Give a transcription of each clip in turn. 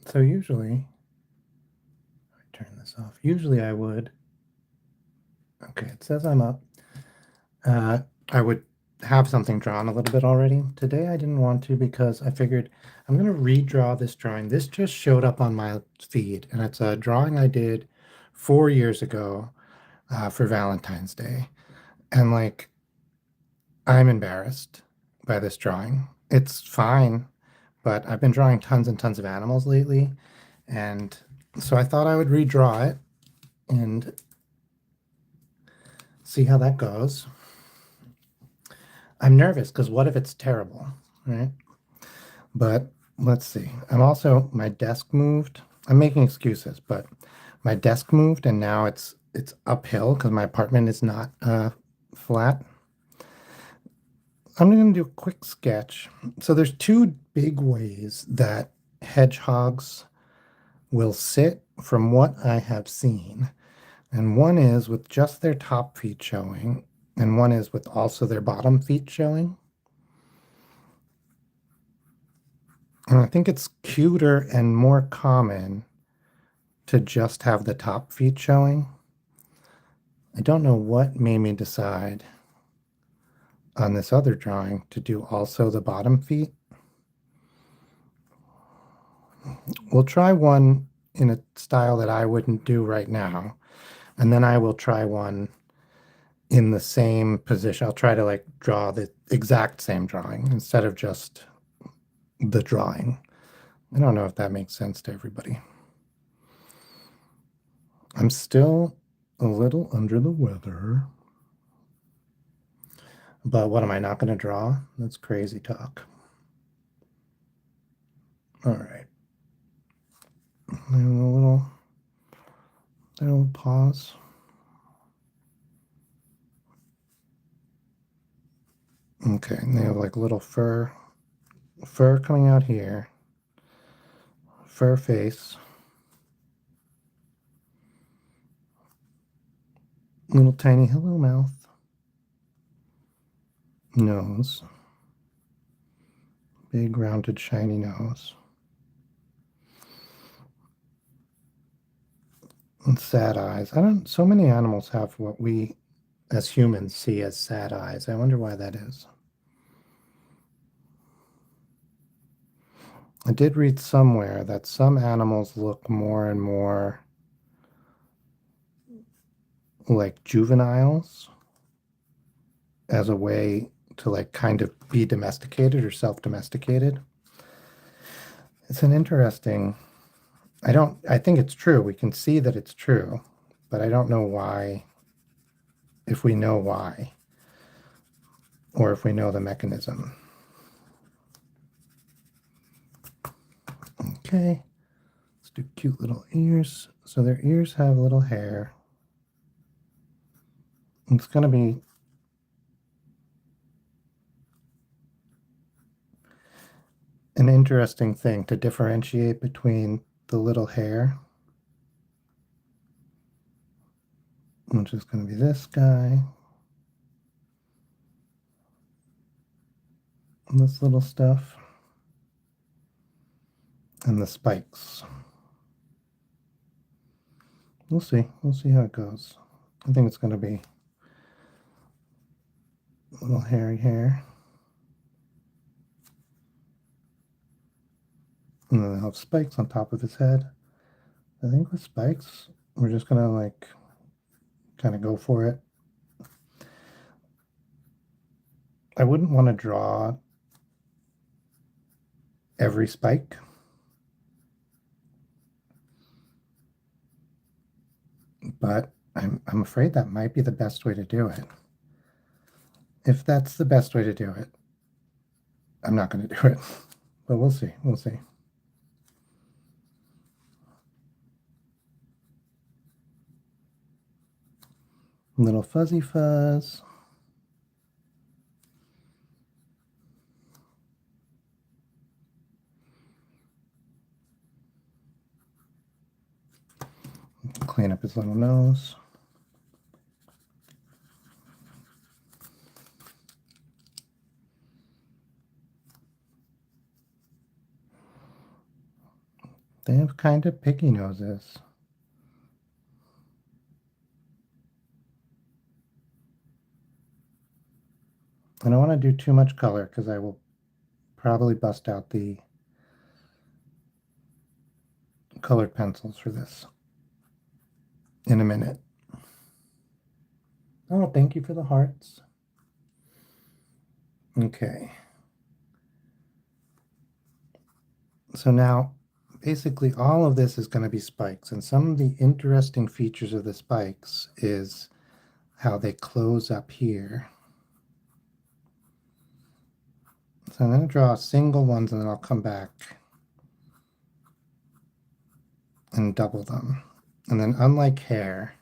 So usually, I turn this off. Usually I would, okay, it says I'm up. I would have something drawn a little bit already. Today I didn't want to because I figured I'm going to redraw this drawing. This just showed up on my feed, and it's a drawing I did 4 years ago for Valentine's Day. And like, I'm embarrassed by this drawing. It's fine, but I've been drawing tons and tons of animals lately. And so I thought I would redraw it and see how that goes. I'm nervous because what if it's terrible, right? But let's see. My desk moved. I'm making excuses, but my desk moved and now it's uphill because my apartment is not flat. I'm going to do a quick sketch. So there's two big ways that hedgehogs will sit from what I have seen. And one is with just their top feet showing, and one is with also their bottom feet showing. And I think it's cuter and more common to just have the top feet showing. I don't know what made me decide on this other drawing to do also the bottom feet. We'll try one in a style that I wouldn't do right now, and then I will try one in the same position. I'll try to like draw the exact same drawing instead of just the drawing. I don't know if that makes sense to everybody. I'm still a little under the weather. But what am I not going to draw? That's crazy talk. All right. A little pause. Okay, and they have like little fur coming out here. Fur face. Little tiny hello mouth. Nose. Big rounded shiny nose. And sad eyes. So many animals have what we as humans see as sad eyes. I wonder why that is. I did read somewhere that some animals look more and more like juveniles as a way to like kind of be domesticated or self-domesticated. It's an interesting, I think it's true. We can see that it's true, but I don't know why, if we know why, or if we know the mechanism. Okay, let's do cute little ears. So their ears have little hair. It's going to be an interesting thing to differentiate between the little hair, which is going to be this guy, and this little stuff, and the spikes. We'll see. We'll see how it goes. I think it's going to be a little hairy hair. And then they'll have spikes on top of his head. I think with spikes, we're just going to like kind of go for it. I wouldn't want to draw every spike. But I'm afraid that might be the best way to do it. If that's the best way to do it, I'm not going to do it. But we'll see. We'll see. Little fuzzy fuzz. Clean up his little nose. They have kind of picky noses. I don't want to do too much color because I will probably bust out the colored pencils for this in a minute. Oh, thank you for the hearts. Okay. So now, basically all of this is going to be spikes, and some of the interesting features of the spikes is how they close up here. So I'm going to draw single ones and then I'll come back and double them. And then unlike hair,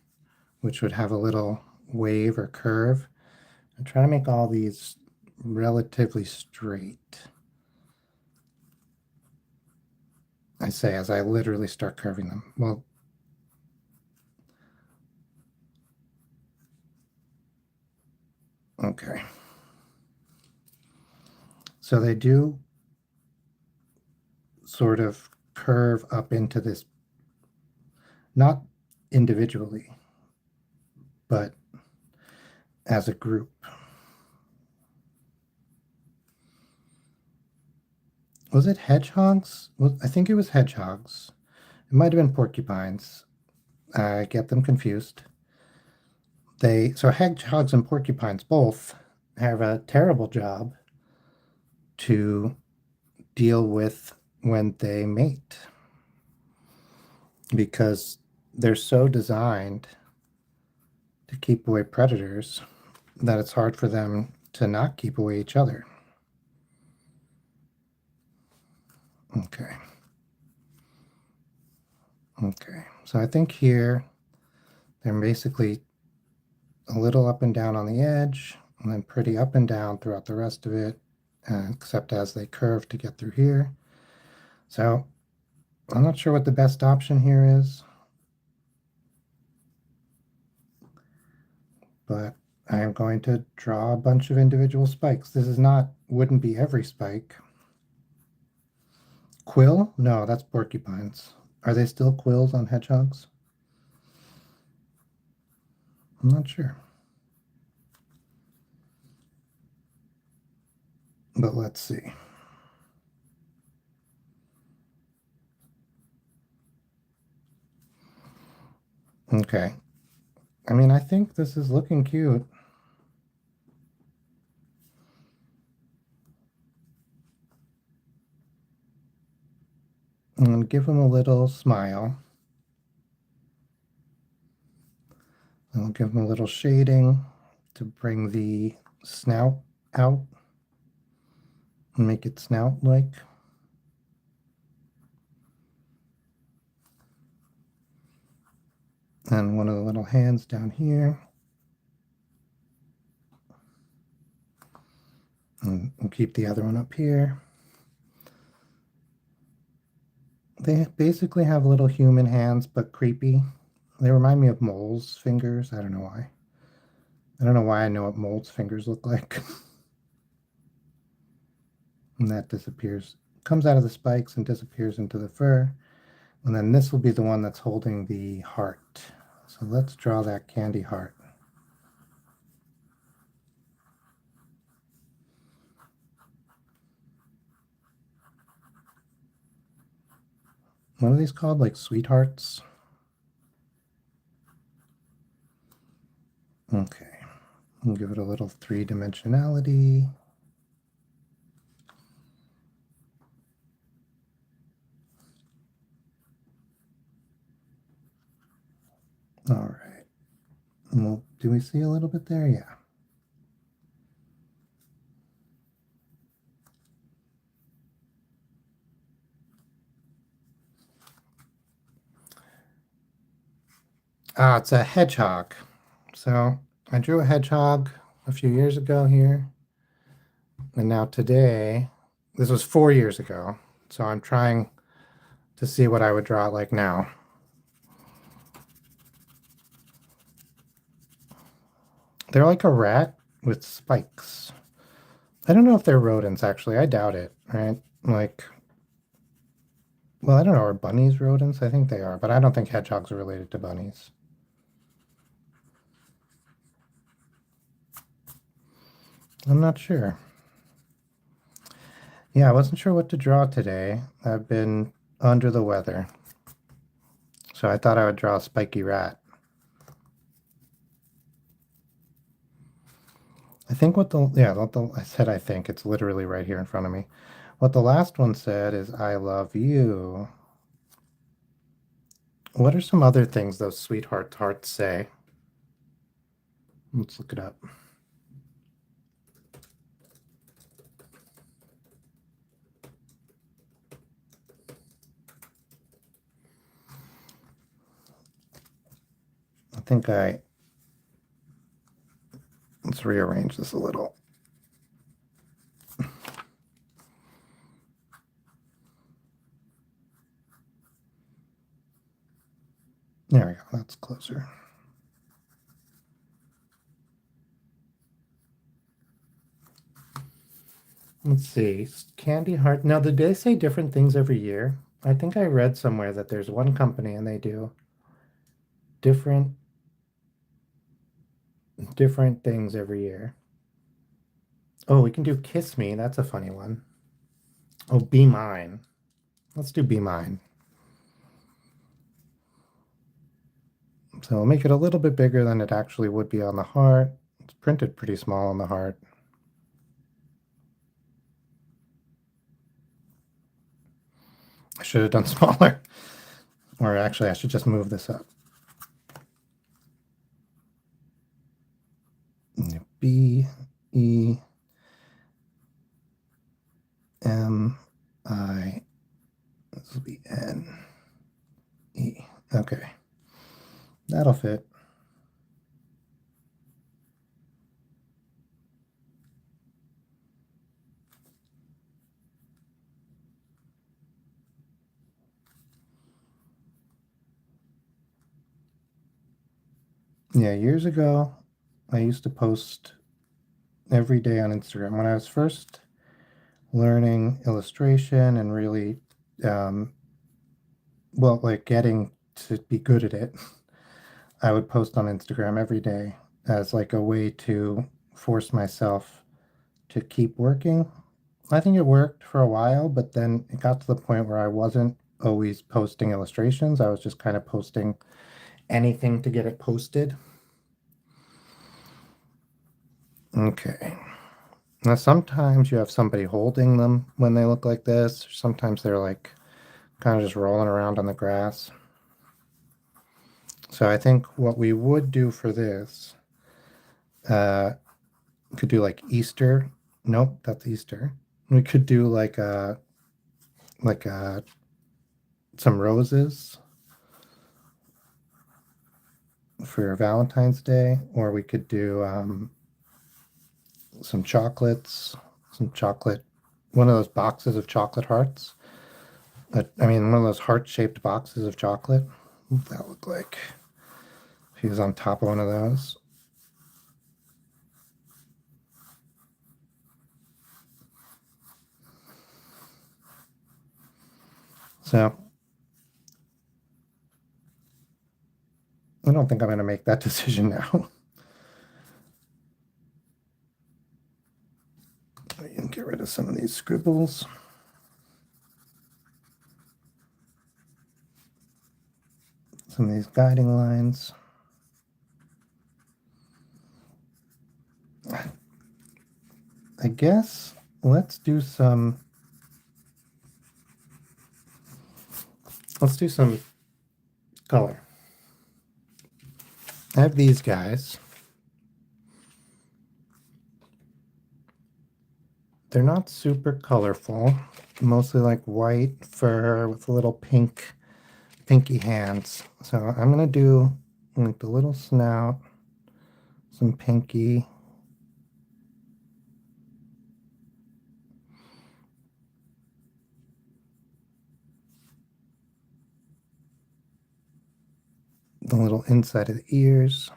which would have a little wave or curve, I'm trying to make all these relatively straight. I say as I literally start curving them. Well, okay. So they do sort of curve up into this, not individually, but as a group. Was it hedgehogs? Well, I think it was hedgehogs. It might have been porcupines. I get them confused. So hedgehogs and porcupines both have a terrible job to deal with when they mate because they're so designed to keep away predators that it's hard for them to not keep away each other. Okay. Okay. So I think here they're basically a little up and down on the edge and then pretty up and down throughout the rest of it, except as they curve to get through here. So I'm not sure what the best option here is, but I am going to draw a bunch of individual spikes. This is not, wouldn't be every spike. Quill? No, that's porcupines. Are they still quills on hedgehogs? I'm not sure. But let's see. Okay. I mean, I think this is looking cute. I'm going to give him a little smile. I'll give him a little shading to bring the snout out and make it snout-like. And one of the little hands down here. And we'll keep the other one up here. They basically have little human hands, but creepy. They remind me of moles' fingers. I don't know why. I don't know why I know what moles' fingers look like. And that disappears. Comes out of the spikes and disappears into the fur. And then this will be the one that's holding the heart. So let's draw that candy heart. What are these called? Like sweethearts? Okay. We'll give it a little three-dimensionality. All right. Well, do we see a little bit there? Yeah. Ah, it's a hedgehog. So I drew a hedgehog a few years ago here. And now today, this was 4 years ago. So I'm trying to see what I would draw like now. They're like a rat with spikes. I don't know if they're rodents, actually. I doubt it, right? Like Well, I don't know. Are bunnies rodents? I think they are, but I don't think hedgehogs are related to bunnies. I'm not sure. Yeah, I wasn't sure what to draw today. I've been under the weather, so I thought I would draw a spiky rat. I think I said I think it's literally right here in front of me. What the last one said is I love you. What are some other things those sweetheart hearts say? Let's look it up. I think let's rearrange this a little. There we go. That's closer. Let's see. Candy heart. Now, did they say different things every year? I think I read somewhere that there's one company and they do different different things every year. Oh, we can do Kiss Me. That's a funny one. Oh, Be Mine. Let's do Be Mine. So we'll make it a little bit bigger than it actually would be on the heart. It's printed pretty small on the heart. I should have done smaller. Or actually, I should just move this up. B E M I. This will be N E. Okay. That'll fit. Yeah, years ago, I used to post every day on Instagram. When I was first learning illustration and really, um, well, like getting to be good at it, I would post on Instagram every day as like a way to force myself to keep working. I think it worked for a while, but then it got to the point where I wasn't always posting illustrations. I was just kind of posting anything to get it posted. Okay. Now, sometimes you have somebody holding them when they look like this. Sometimes they're like kind of just rolling around on the grass. So I think what we would do for this, uh, could do like Easter. Nope, that's Easter. We could do like some roses for Valentine's Day, or we could do some chocolates, some chocolate, one of those boxes of chocolate hearts. I mean, one of those heart-shaped boxes of chocolate. What would that look like if he was on top of one of those? So I don't think I'm going to make that decision now. And get rid of some of these scribbles. Some of these guiding lines. I guess let's do some color. I have these guys. They're not super colorful, mostly like white fur with little pinky hands. So I'm gonna do like the little snout, some pinky. The little inside of the ears.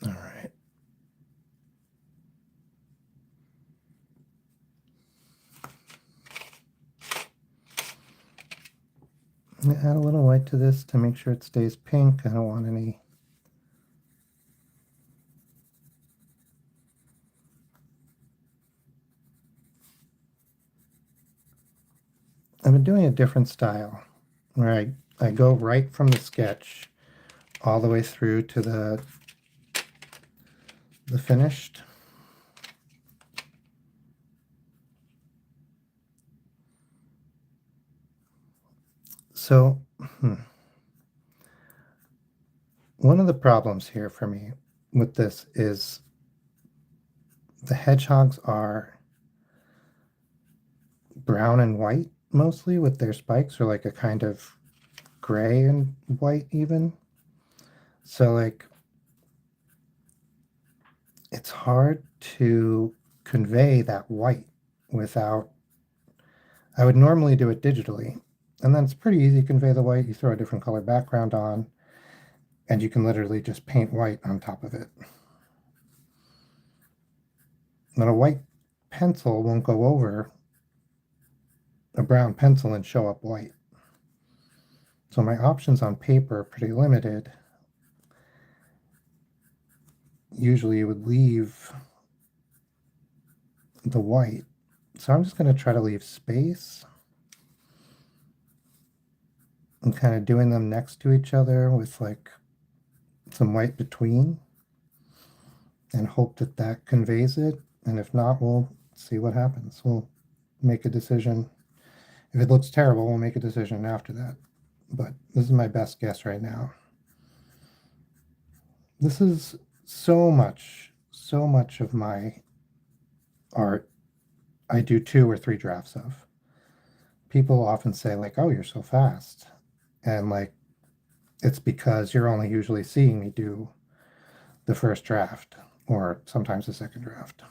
All right. I'm gonna add a little white to this to make sure it stays pink. I don't want any. I've been doing a different style where I go right from the sketch all the way through to the finished. So one of the problems here for me with this is the hedgehogs are brown and white mostly with their spikes, or like a kind of gray and white even. So like it's hard to convey that white without. I would normally do it digitally, and then it's pretty easy to convey the white. You throw a different color background on, and you can literally just paint white on top of it. But a white pencil won't go over a brown pencil and show up white. So my options on paper are pretty limited. Usually you would leave the white. So I'm just going to try to leave space and kind of doing them next to each other with like some white between, and hope that that conveys it. And if not, we'll see what happens. We'll make a decision. If it looks terrible, we'll make a decision after that. But this is my best guess right now. This is so much of my art I do 2 or 3 drafts of. People often say, like, oh, you're so fast. And like, it's because you're only usually seeing me do the first draft or sometimes the second draft.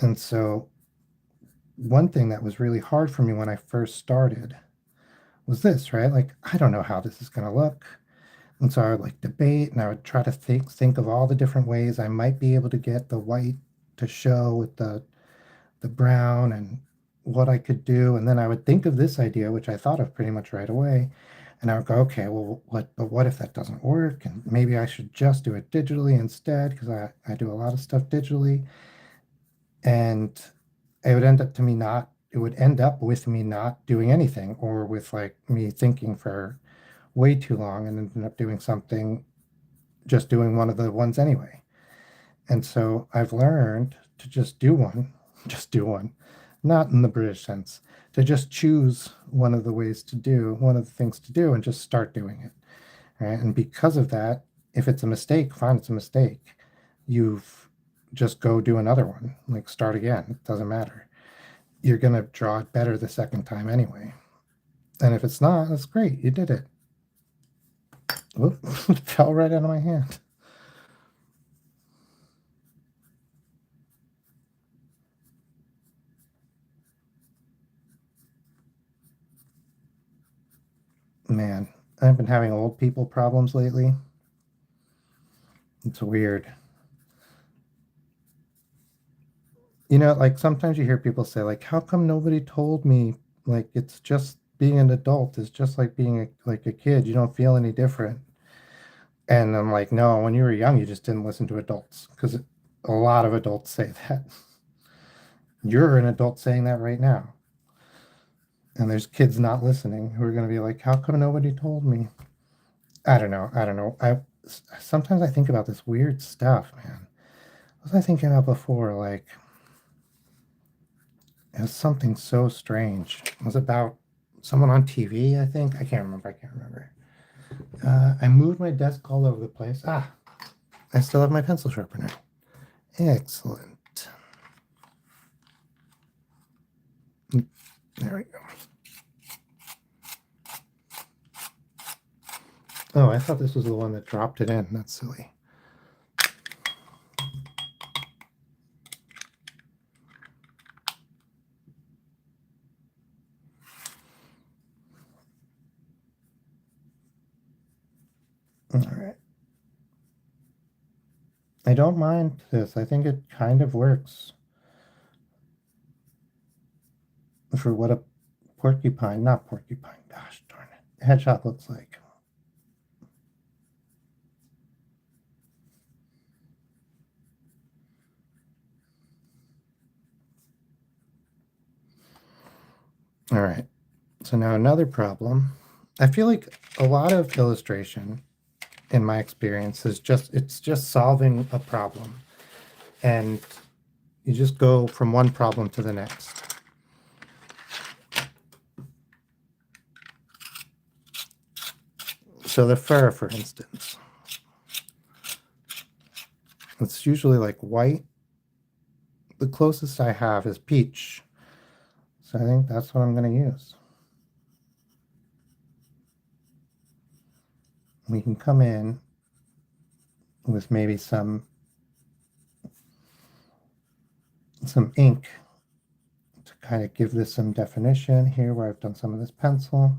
And so, one thing that was really hard for me when I first started was this, right? Like, I don't know how this is going to look. And so I would like debate, and I would try to think of all the different ways I might be able to get the white to show with the brown, and what I could do. And then I would think of this idea, which I thought of pretty much right away. And I would go, okay, well, what if that doesn't work? And maybe I should just do it digitally instead, because I do a lot of stuff digitally. And it would end up with me not doing anything, or with like me thinking for way too long and ended up doing something, just doing one of the ones anyway. And so I've learned to just do one, just do one, not in the British sense, to just choose one of the ways to do, one of the things to do, and just start doing it. Right. And because of that, if it's a mistake, fine, it's a mistake. You've just go do another one, like start again. It doesn't matter. You're going to draw it better the second time anyway. And if it's not, that's great. You did it. Whoop, it fell right out of my hand. Man, I've been having old people problems lately. It's weird. Like sometimes you hear people say, like, how come nobody told me? Like, it's just being an adult is just like being like a kid. You don't feel any different. And I'm like, no, when you were young, you just didn't listen to adults, because a lot of adults say that. You're an adult saying that right now. And there's kids not listening who are going to be like, how come nobody told me? I don't know. I don't know. Sometimes I think about this weird stuff, man. What was I thinking about before? Like, it was something so strange. It was about someone on TV, I think. I can't remember. I can't remember. I moved my desk all over the place. I still have my pencil sharpener. Excellent. There we go. Oh, I thought this was the one that dropped it in. That's silly. All right. I don't mind this. I think it kind of works for what a porcupine, not porcupine, gosh darn it, hedgehog looks like. All right, so now another problem. I feel like a lot of illustration, in my experience, is it's just solving a problem. And you just go from one problem to the next. So the fur, for instance, it's usually like white. The closest I have is peach. So I think that's what I'm going to use. We can come in with maybe some ink to kind of give this some definition here where I've done some of this pencil.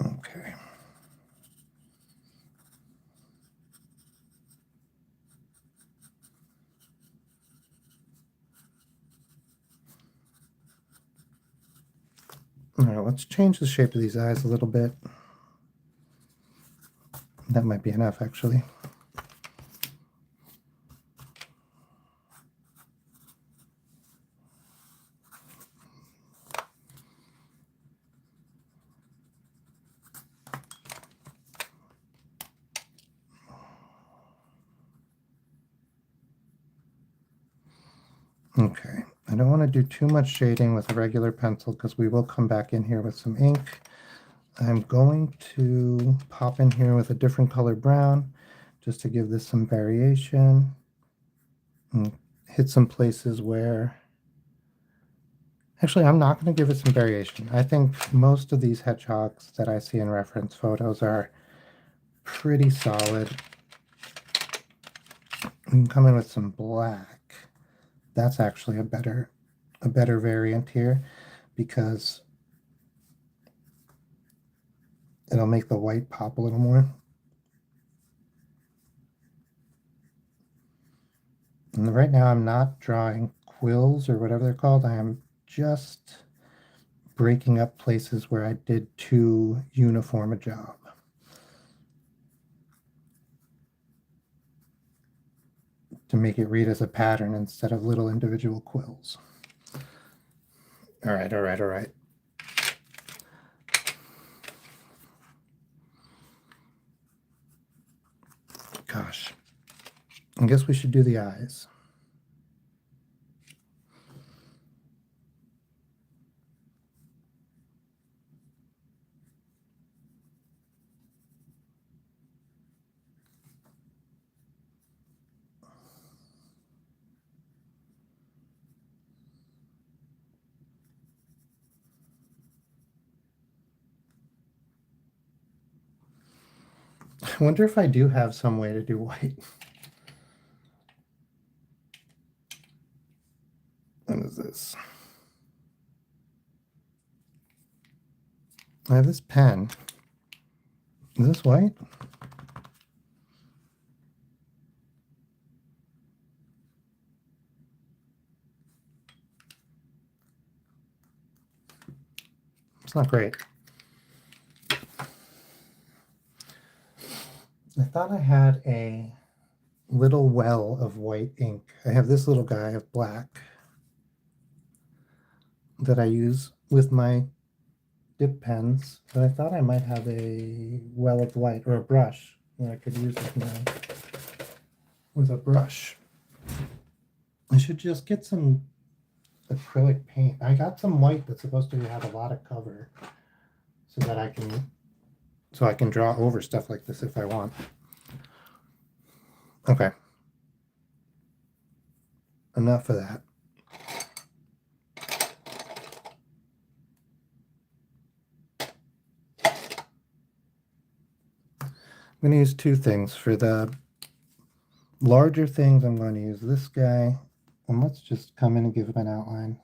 Okay. All right, let's change the shape of these eyes a little bit. That might be enough, actually. Okay, I don't want to do too much shading with a regular pencil because we will come back in here with some ink. I'm going to pop in here with a different color brown just to give this some variation and hit some places where actually I'm not going to give it some variation. I think most of these hedgehogs that I see in reference photos are pretty solid. We can come in with some black. That's actually a better variant here because it'll make the white pop a little more. And right now I'm not drawing quills or whatever they're called. I am just breaking up places where I did too uniform a job. To make it read as a pattern instead of little individual quills. All right, all right, all right. Gosh, I guess we should do the eyes. I wonder if I do have some way to do white. What is this? I have this pen. Is this white? It's not great. I thought I had a little well of white ink. I have this little guy of black that I use with my dip pens, but I thought I might have a well of white or a brush that I could use with a brush. I should just get some acrylic paint. I got some white that's supposed to have a lot of cover so that I can draw over stuff like this if I want. Okay. Enough of that. I'm going to use two things for the larger things, I'm going to use this guy. And let's just come in and give him an outline.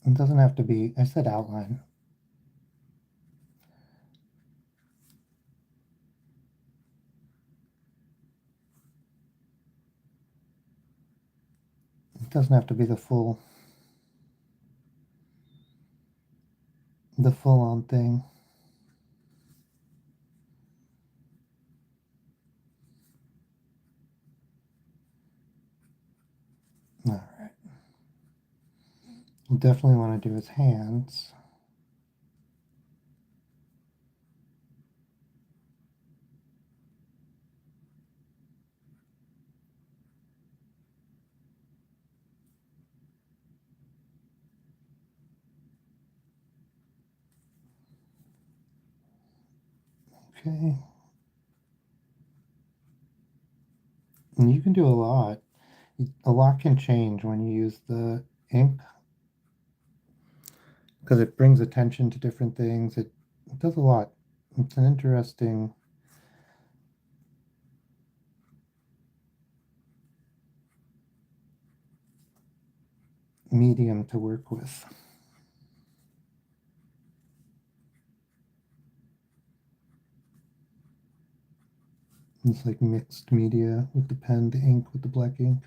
It doesn't have to be, I said outline. It doesn't have to be the full on thing. All right. We definitely want to do his hands. Okay. And you can do a lot. A lot can change when you use the ink because it brings attention to different things. It does a lot. It's an interesting medium to work with. It's like mixed media with the pen, the ink with the black ink.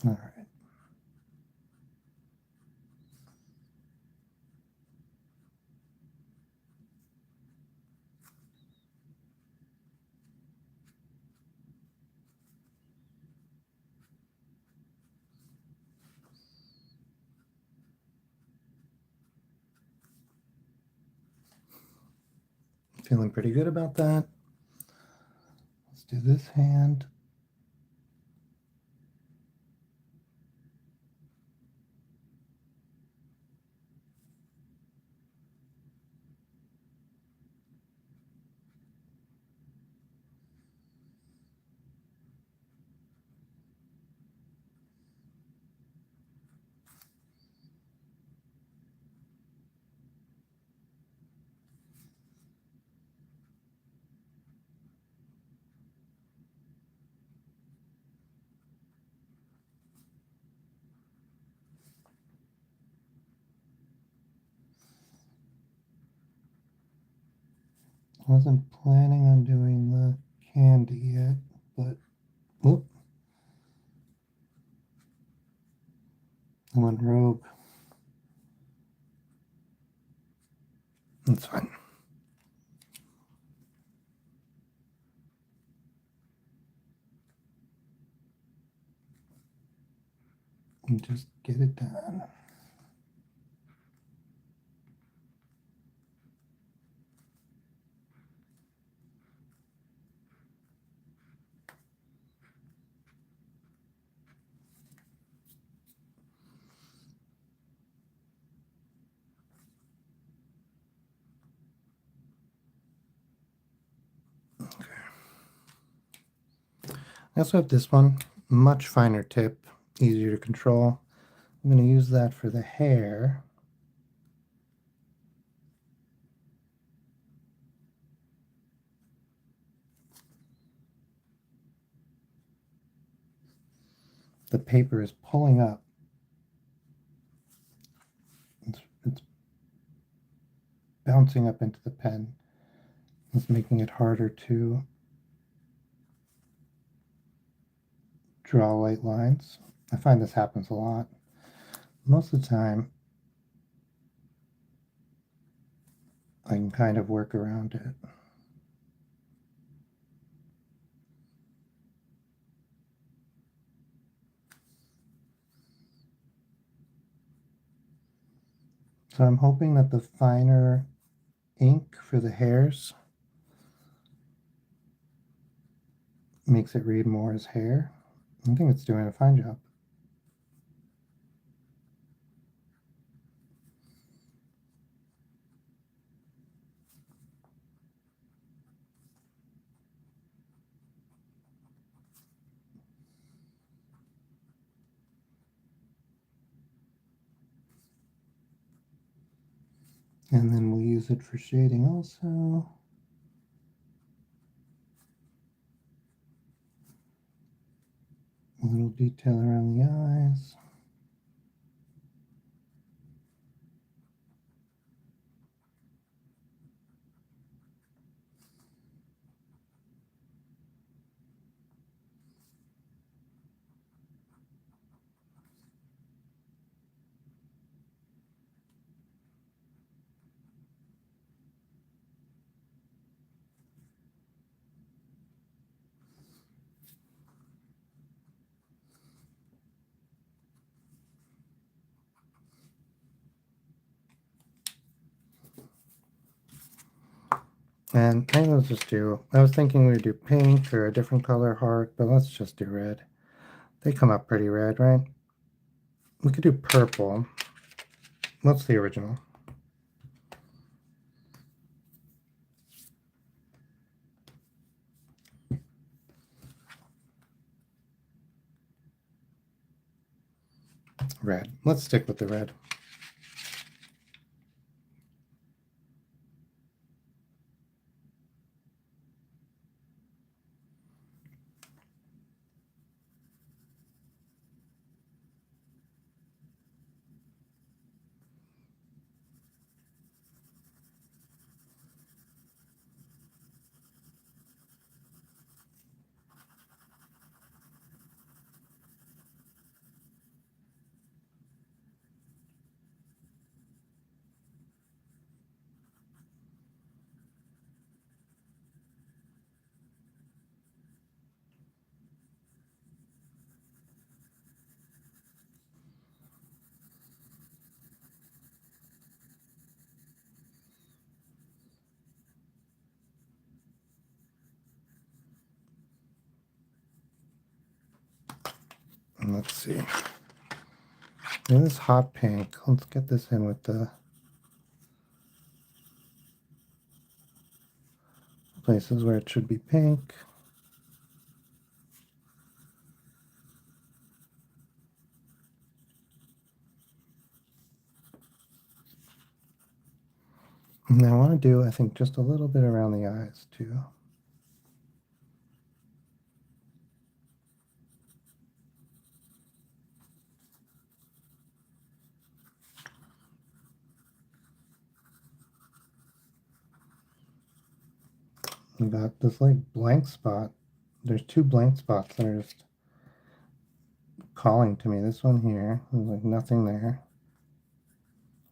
All right. Feeling pretty good about that. Let's do this hand. I wasn't planning on doing the candy yet, but whoop. I went rogue. That's fine. And just get it done. I also have this one, much finer tip, easier to control. I'm going to use that for the hair. The paper is pulling up. It's bouncing up into the pen. It's making it harder to draw white lines. I find this happens a lot. Most of the time, I can kind of work around it. So I'm hoping that the finer ink for the hairs makes it read more as hair. I think it's doing a fine job. And then we'll use it for shading also. A little detail around the eyes. And maybe let's just do, I was thinking we'd do pink or a different color heart, but let's just do red. They come up pretty red, right? We could do purple. What's the original? Red. Let's stick with the red. And let's see. And this hot pink, let's get this in with the places where it should be pink. And I want to do, I think, just a little bit around the eyes too. You got this like blank spot. There's two blank spots that are just calling to me. This one here, there's like nothing there.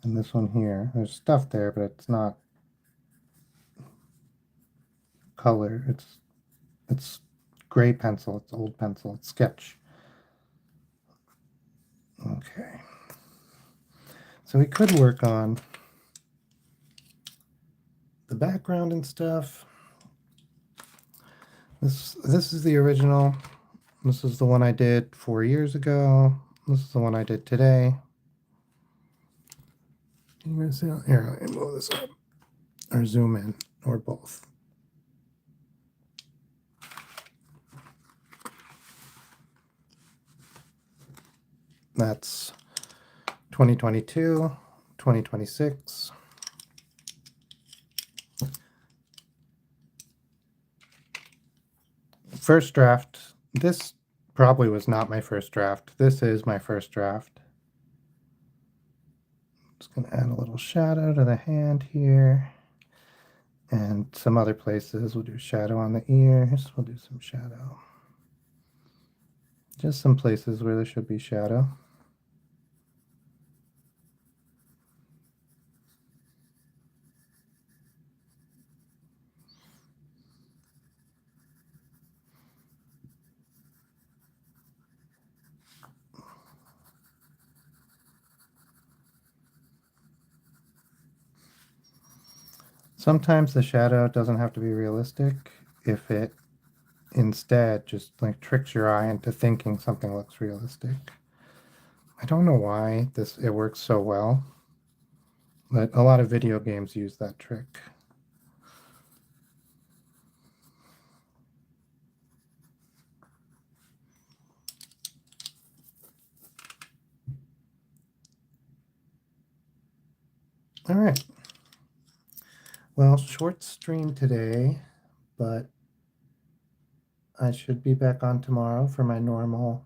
And this one here, there's stuff there, but it's not color. It's gray pencil, it's old pencil, it's sketch. Okay. So we could work on the background and stuff. This is the original. This is the one I did 4 years ago. This is the one I did today. You guys see? Here, let me move this up or zoom in or both. That's 2022, 2026. First draft. This probably was not my first draft. This is my first draft. Just going to add a little shadow to the hand here. And some other places. We'll do shadow on the ears. We'll do some shadow. Just some places where there should be shadow. Sometimes the shadow doesn't have to be realistic if it instead just like tricks your eye into thinking something looks realistic. I don't know why it works so well, but a lot of video games use that trick. All right. Well, short stream today, but I should be back on tomorrow for my normal.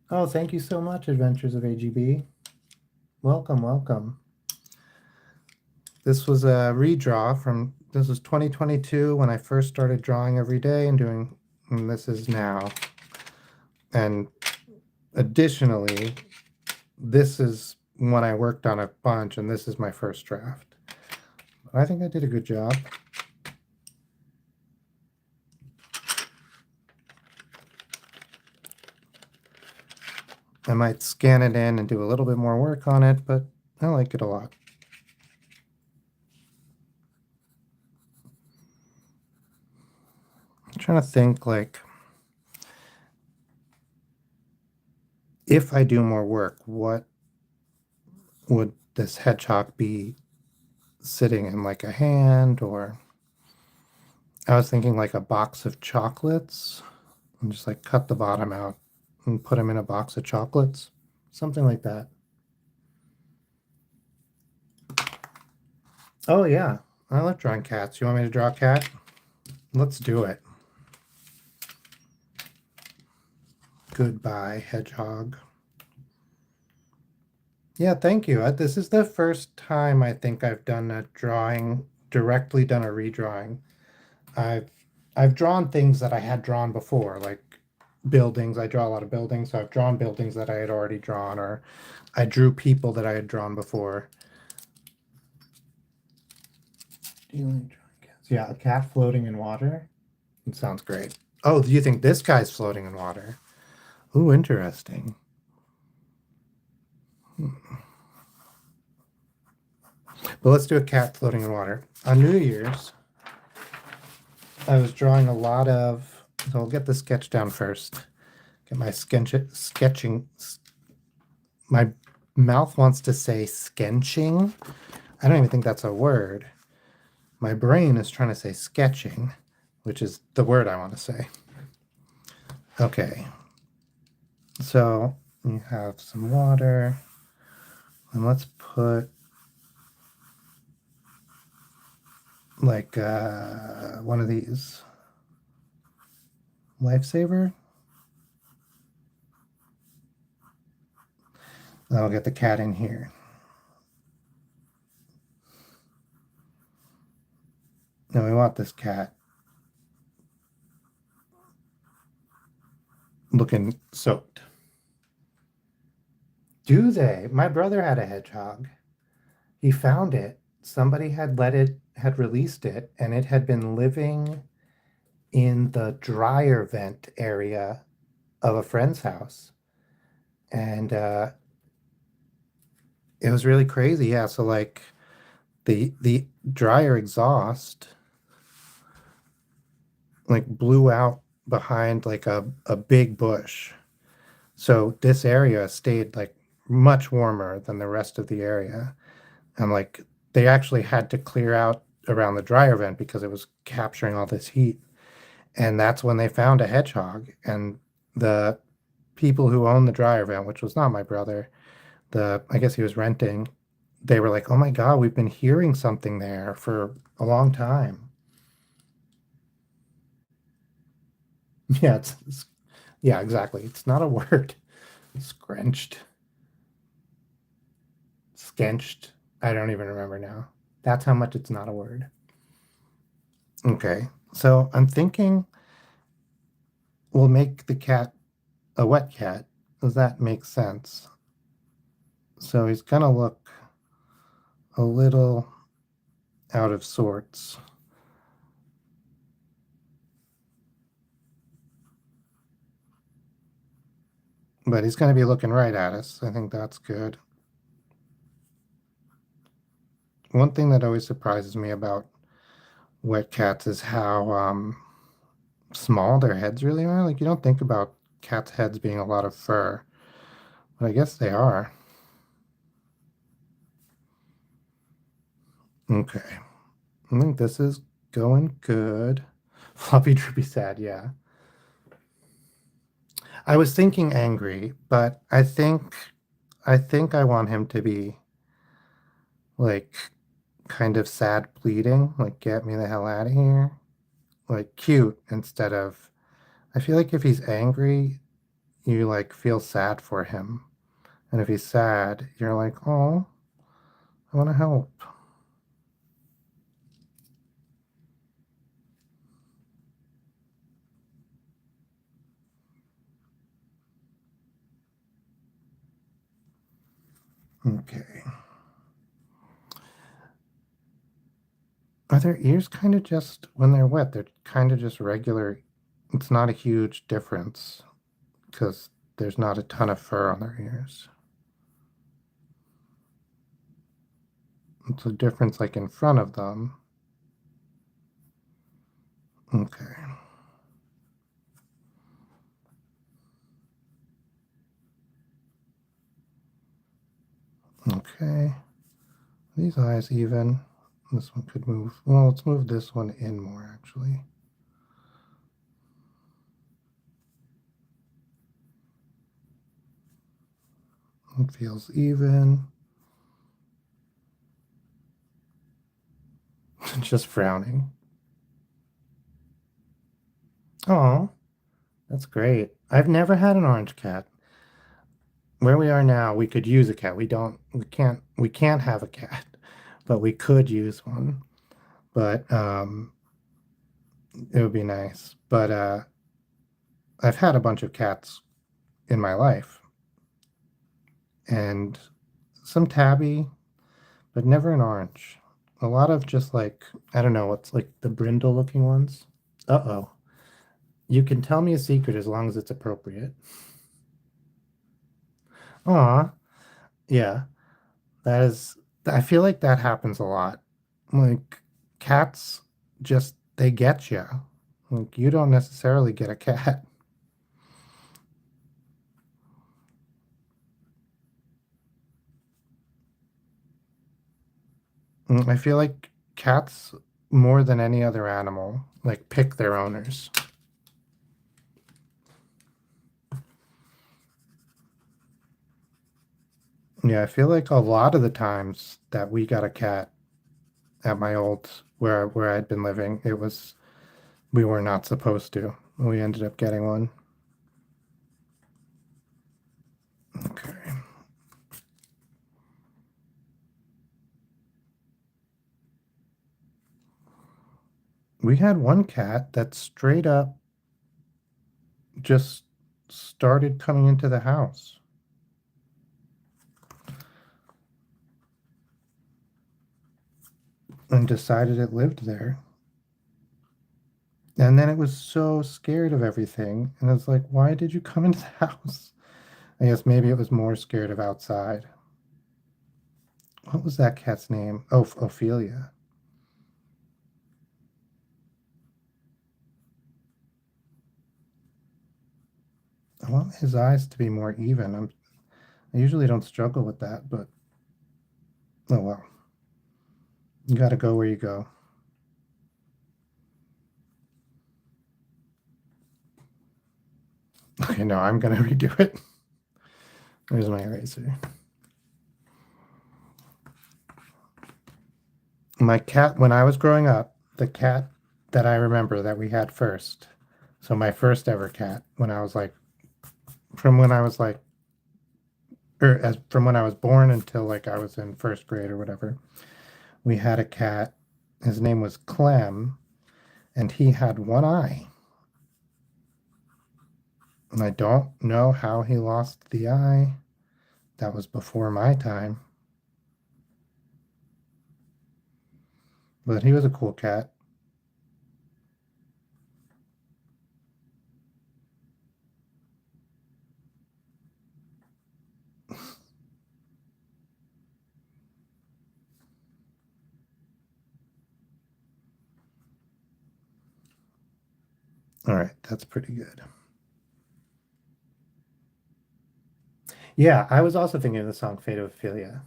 Oh, thank you so much, Adventures of AGB. Welcome, welcome. This was a redraw from, this was 2022 when I first started drawing every day and this is now. And additionally, this is when I worked on a bunch, and this is my first draft. I think I did a good job. I might scan it in and do a little bit more work on it, but I like it a lot. I'm trying to think, like, if I do more work, what would this hedgehog be sitting in, like a hand? Or I was thinking like a box of chocolates and just like cut the bottom out and put him in a box of chocolates, something like that. Oh yeah, I love drawing cats. You want me to draw a cat? Let's do it. Goodbye, hedgehog. Yeah, thank you. This is the first time I think I've done a drawing, directly done a redrawing. I've I've drawn things that I had drawn before, like buildings. I draw a lot of buildings, so I've drawn buildings that I had already drawn, or I drew people that I had drawn before. Drawing cats. Yeah, a cat floating in water. It sounds great. Oh, do you think this guy's floating in water? Ooh, interesting. But let's do a cat floating in water. On New Year's, I was drawing a lot of, so I'll get the sketch down first. Get my sketching. My mouth wants to say sketching. I don't even think that's a word. My brain is trying to say sketching, which is the word I want to say. Okay. So you have some water, and let's put like one of these. Lifesaver. I'll get the cat in here. No, we want this cat looking soaked. Do they? My brother had a hedgehog. He found it. Somebody had released it, and it had been living in the dryer vent area of a friend's house. And it was really crazy. Yeah, so like the dryer exhaust like blew out behind like a big bush. So this area stayed like much warmer than the rest of the area. And like they actually had to clear out around the dryer vent because it was capturing all this heat. And that's when they found a hedgehog. And the people who owned the dryer vent, which was not my brother, I guess he was renting, they were like, "Oh my God, we've been hearing something there for a long time." Yeah, yeah, exactly. It's not a word. Screnched, skenched. I don't even remember now. That's how much it's not a word. Okay, so I'm thinking we'll make the cat a wet cat. Does that make sense? So he's gonna look a little out of sorts. But he's gonna be looking right at us. I think that's good. One thing that always surprises me about wet cats is how small their heads really are. Like you don't think about cats' heads being a lot of fur, but I guess they are. Okay. I think this is going good. Floppy, drippy, sad, yeah. I was thinking angry, but I think I want him to be like kind of sad pleading, like get me the hell out of here. Like cute instead of I feel like if he's angry, you like feel sad for him. And if he's sad, you're like, "Oh, I want to help." Okay. Are their ears kind of just when they're wet, they're kind of just regular. It's not a huge difference because there's not a ton of fur on their ears. It's a difference like in front of them. Okay. Okay. These eyes even. This one could move. Well, let's move this one in more actually. It feels even. Just frowning. Oh, that's great. I've never had an orange cat. Where we are now, we could use a cat. We can't have a cat, but we could use one. But it would be nice. But I've had a bunch of cats in my life and some tabby, but never an orange. A lot of just like, I don't know, what's like the brindle looking ones. Uh-oh. You can tell me a secret as long as it's appropriate. Aw, yeah. That is, I feel like that happens a lot. Like cats just, they get you. Like you don't necessarily get a cat. I feel like cats, more than any other animal, like pick their owners. Yeah, I feel like a lot of the times that we got a cat at my old where I'd been living, it was we were not supposed to. We ended up getting one. Okay. We had one cat that straight up just started coming into the house and decided it lived there. And then it was so scared of everything. And it's like, why did you come into the house? I guess maybe it was more scared of outside. What was that cat's name? Oh, Ophelia. I want his eyes to be more even. I usually don't struggle with that, but oh well. You got to go where you go. Okay, no, I'm gonna redo it. There's my eraser. My cat, when I was growing up, the cat that I remember that we had first, so my first ever cat, when I was like, from when I was like, or as from when I was born until like I was in first grade or whatever, we had a cat. His name was Clem, and he had one eye. And I don't know how he lost the eye. That was before my time, but he was a cool cat. All right, that's pretty good. Yeah, I was also thinking of the song Fate of Ophelia.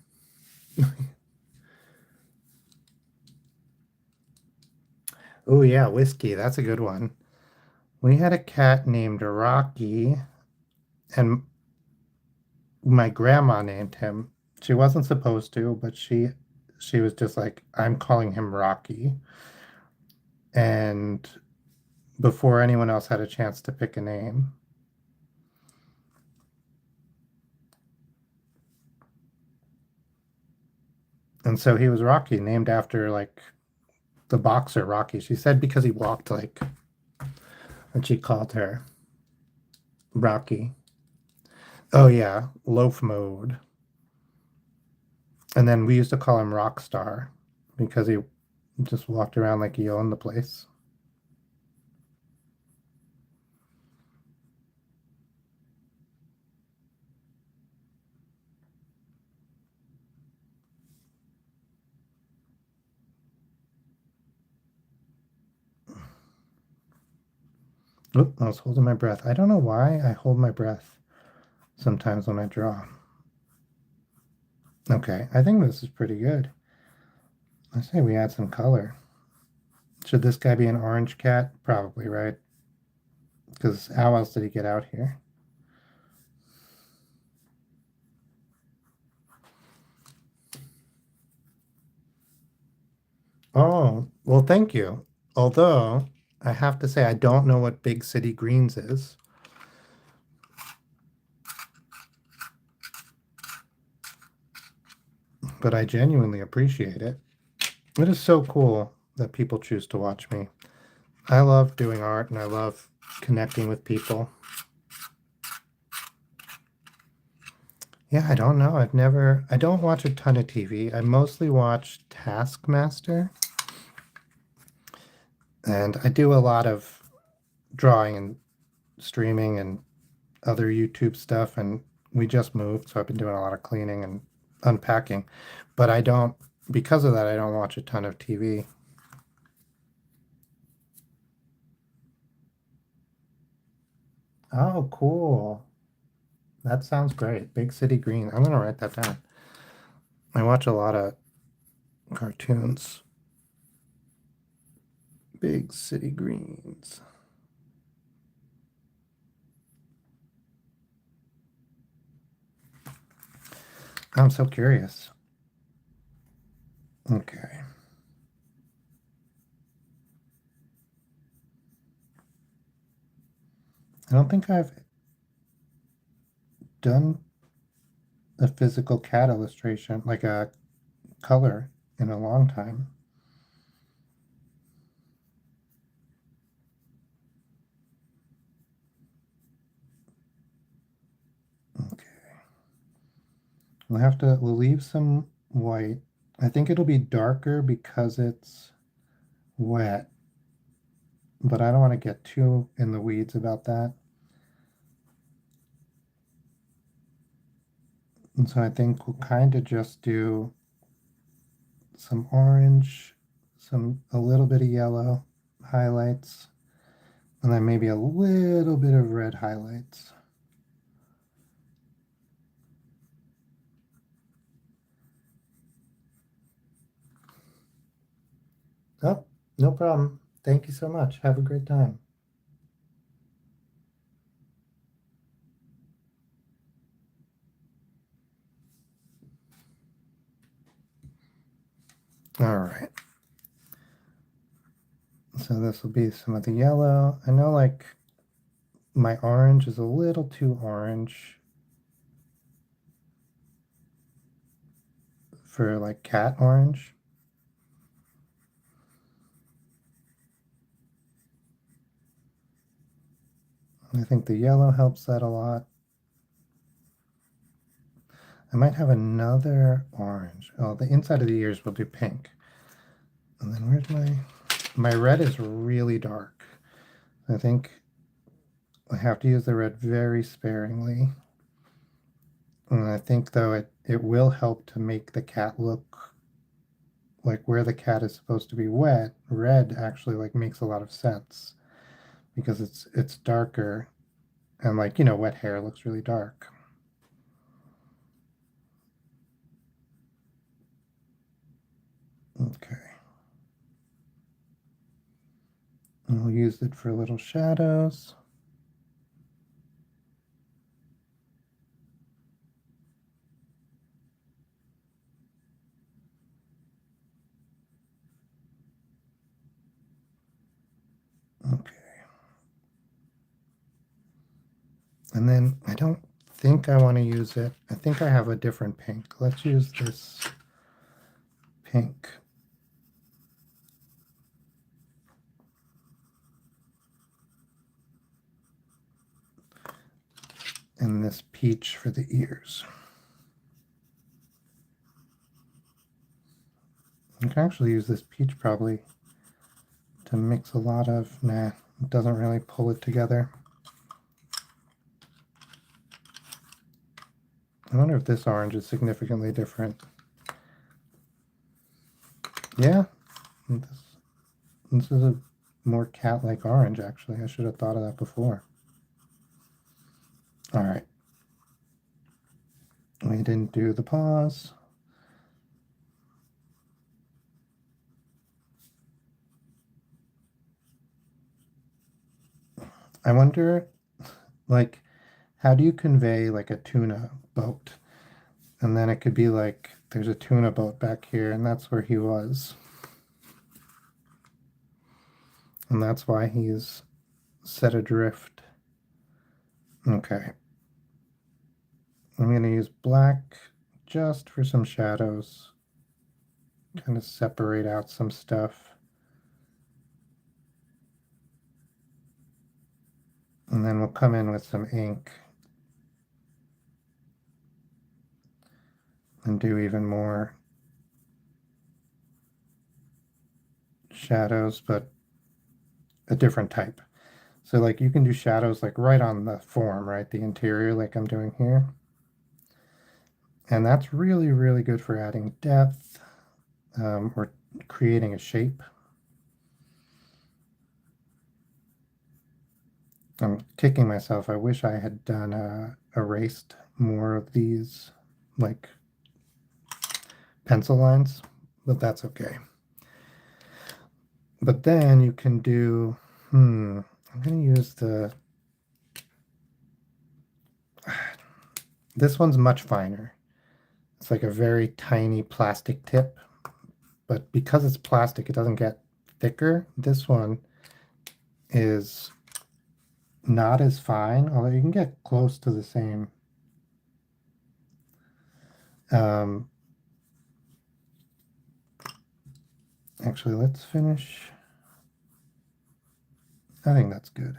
Oh yeah, Whiskey, that's a good one. We had a cat named Rocky, and my grandma named him. She wasn't supposed to, but she was just like, I'm calling him Rocky. And before anyone else had a chance to pick a name. And so he was Rocky, named after like the boxer Rocky. She said because he walked like, and she called her Rocky. Oh yeah, loaf mode. And then we used to call him Rockstar because he just walked around like he owned the place. Oop, I was holding my breath. I don't know why I hold my breath sometimes when I draw. Okay, I think this is pretty good. I say we add some color. Should this guy be an orange cat? Probably, right? Because how else did he get out here? Oh, well, thank you. Although I have to say, I don't know what Big City Greens is, but I genuinely appreciate it. It is so cool that people choose to watch me. I love doing art and I love connecting with people. Yeah, I don't know. I don't watch a ton of TV. I mostly watch Taskmaster and I do a lot of drawing and streaming and other YouTube stuff. And we just moved, so I've been doing a lot of cleaning and unpacking. But I don't, because of that, I don't watch a ton of TV. Oh, cool. That sounds great. Big City Green. I'm gonna write that down. I watch a lot of cartoons. Big City Greens. I'm so curious. Okay. I don't think I've done a physical cat illustration, like a color, in a long time. Okay. We'll leave some white. I think it'll be darker because it's wet, but I don't want to get too in the weeds about that. And so I think we'll kind of just do some orange, a little bit of yellow highlights, and then maybe a little bit of red highlights. Oh, no problem. Thank you so much. Have a great time. All right. So this will be some of the yellow. I know like my orange is a little too orange for like cat orange. I think the yellow helps that a lot. I might have another orange. Oh, the inside of the ears will do pink. And then where's my red is really dark. I think I have to use the red very sparingly. And I think though it will help to make the cat look like where the cat is supposed to be wet, red actually like makes a lot of sense because it's darker, and like, you know, wet hair looks really dark. Okay. And we'll use it for little shadows. Okay. And then I don't think I want to use it. I think I have a different pink. Let's use this pink. And this peach for the ears. I can actually use this peach probably to mix a lot of, nah, it doesn't really pull it together. I wonder if this orange is significantly different. Yeah, this is a more cat-like orange, actually. I should have thought of that before. All right. We didn't do the paws. I wonder, like, how do you convey like a tuna boat? And then it could be like, there's a tuna boat back here, and that's where he was. And that's why he's set adrift. Okay. I'm going to use black just for some shadows. Kind of separate out some stuff. And then we'll come in with some ink and do even more shadows, but a different type. So like you can do shadows like right on the form, right? The interior like I'm doing here. And that's really, really good for adding depth or creating a shape. I'm kicking myself. I wish I had done erased more of these like pencil lines, but that's okay. But then you can do, I'm going to use this one's much finer. It's like a very tiny plastic tip, but because it's plastic, it doesn't get thicker. This one is not as fine, although you can get close to the same. Um, actually, let's finish. I think that's good.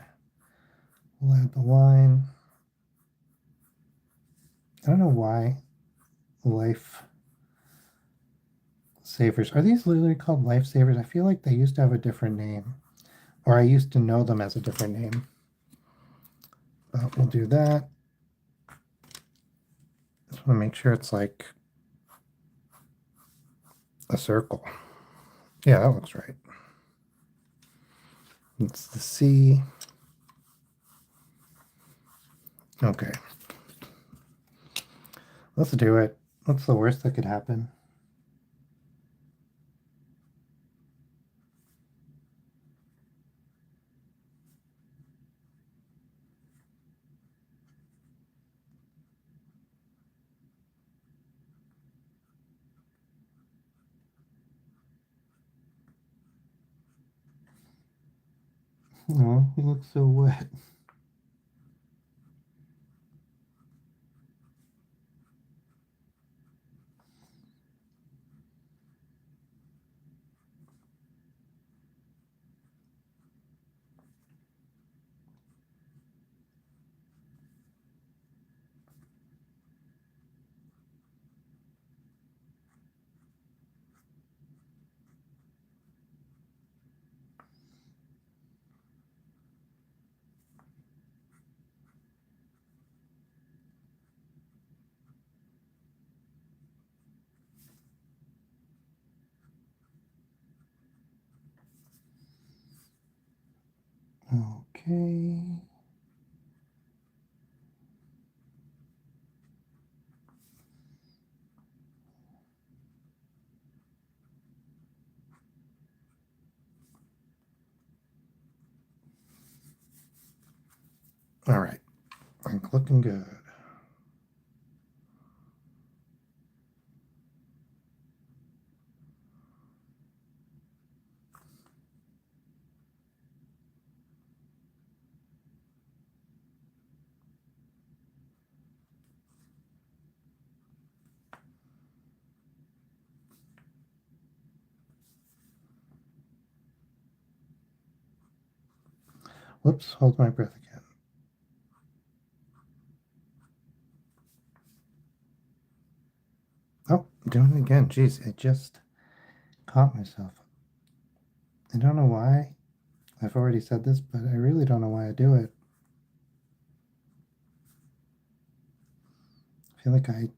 We'll add the line. I don't know why life savers. Are these literally called lifesavers? I feel like they used to have a different name, or I used to know them as a different name. But we'll do that. Just want to make sure it's like a circle. Yeah, that looks right. It's the C. Okay. Let's do it. What's the worst that could happen? Oh, he looks so wet. Okay. All right, I'm looking good. Whoops, hold my breath again. Oh, I'm doing it again. Jeez, I just caught myself. I don't know why. I've already said this, but I really don't know why I do it. I feel like I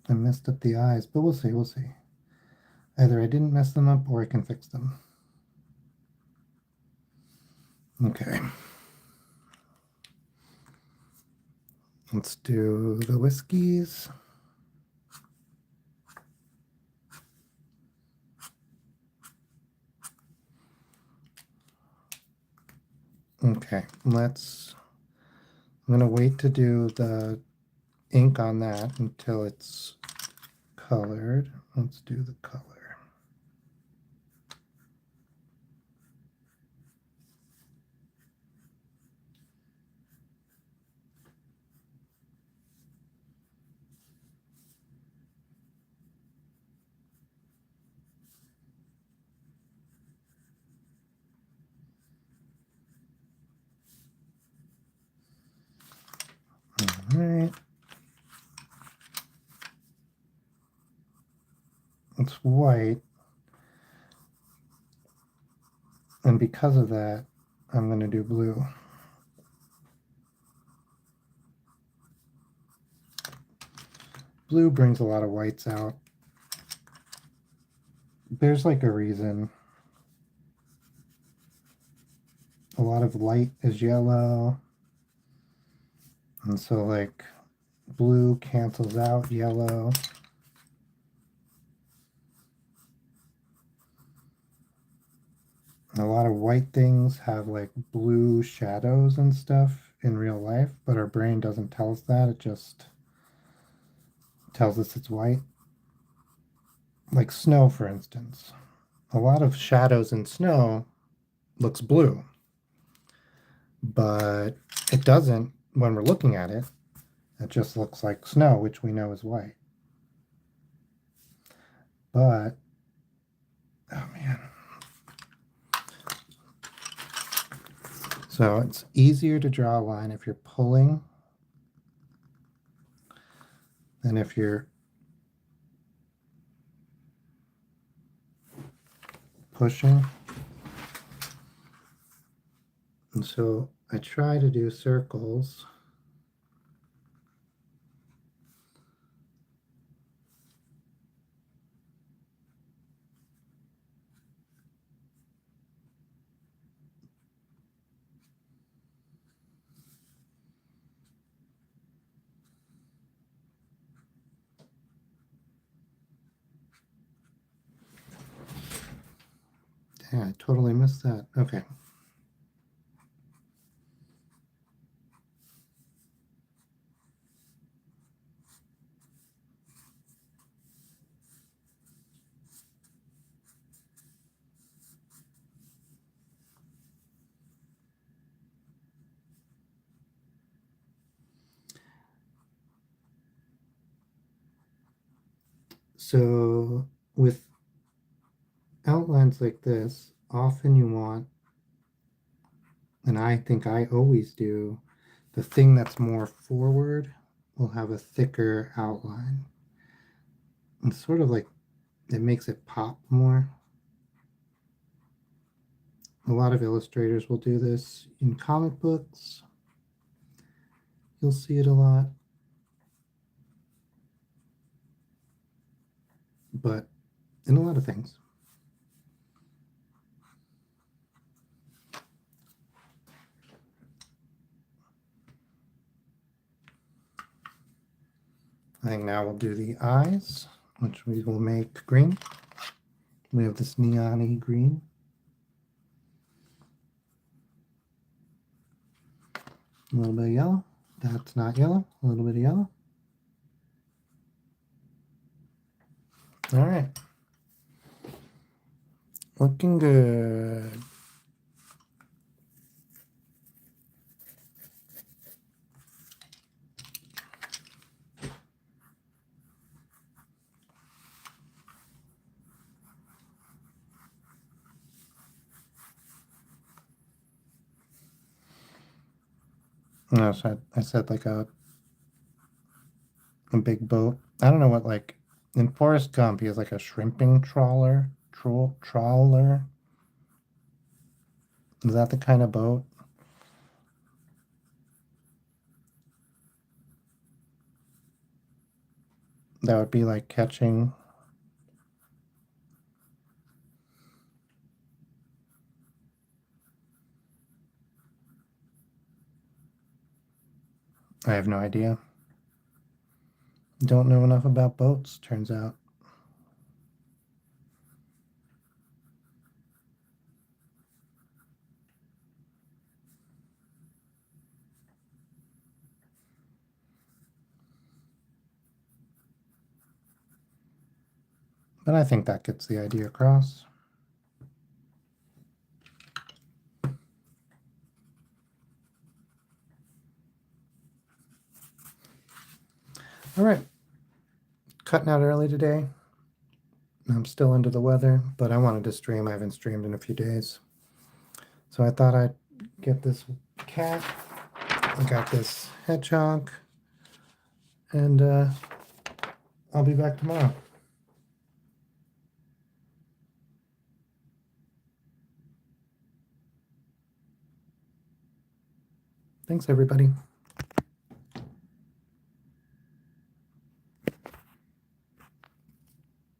messed up the eyes, but we'll see, we'll see. Either I didn't mess them up or I can fix them. Okay. Let's do the whiskeys. Okay, I'm gonna wait to do the ink on that until it's colored. Let's do the color. All right. It's white. And because of that, I'm going to do blue. Blue brings a lot of whites out. There's like a reason. A lot of light is yellow. And so like blue cancels out yellow. A lot of white things have like blue shadows and stuff in real life, but our brain doesn't tell us that. It just tells us it's white. Like snow, for instance. A lot of shadows in snow looks blue, but it doesn't when we're looking at it. It just looks like snow, which we know is white. But, oh man. So it's easier to draw a line if you're pulling than if you're pushing. And so I try to do circles. Dang, I totally missed that. Okay. So with outlines like this, often you want, and I think I always do, the thing that's more forward will have a thicker outline. It's sort of like it makes it pop more. A lot of illustrators will do this in comic books. You'll see it a lot. But in a lot of things. I think now we'll do the eyes, which we will make green. We have this neon-y green. A little bit of yellow. That's not yellow. A little bit of yellow. All right. Looking good. No, so I said like a big boat. I don't know what, like in Forrest Gump, he has like a shrimping trawler. Trawler. Is that the kind of boat? That would be like catching. I have no idea. Don't know enough about boats, turns out. But I think that gets the idea across. All right. Cutting out early today. I'm still under the weather, but I wanted to stream. I haven't streamed in a few days. So I thought I'd get this cat. I got this hedgehog. And I'll be back tomorrow. Thanks, everybody.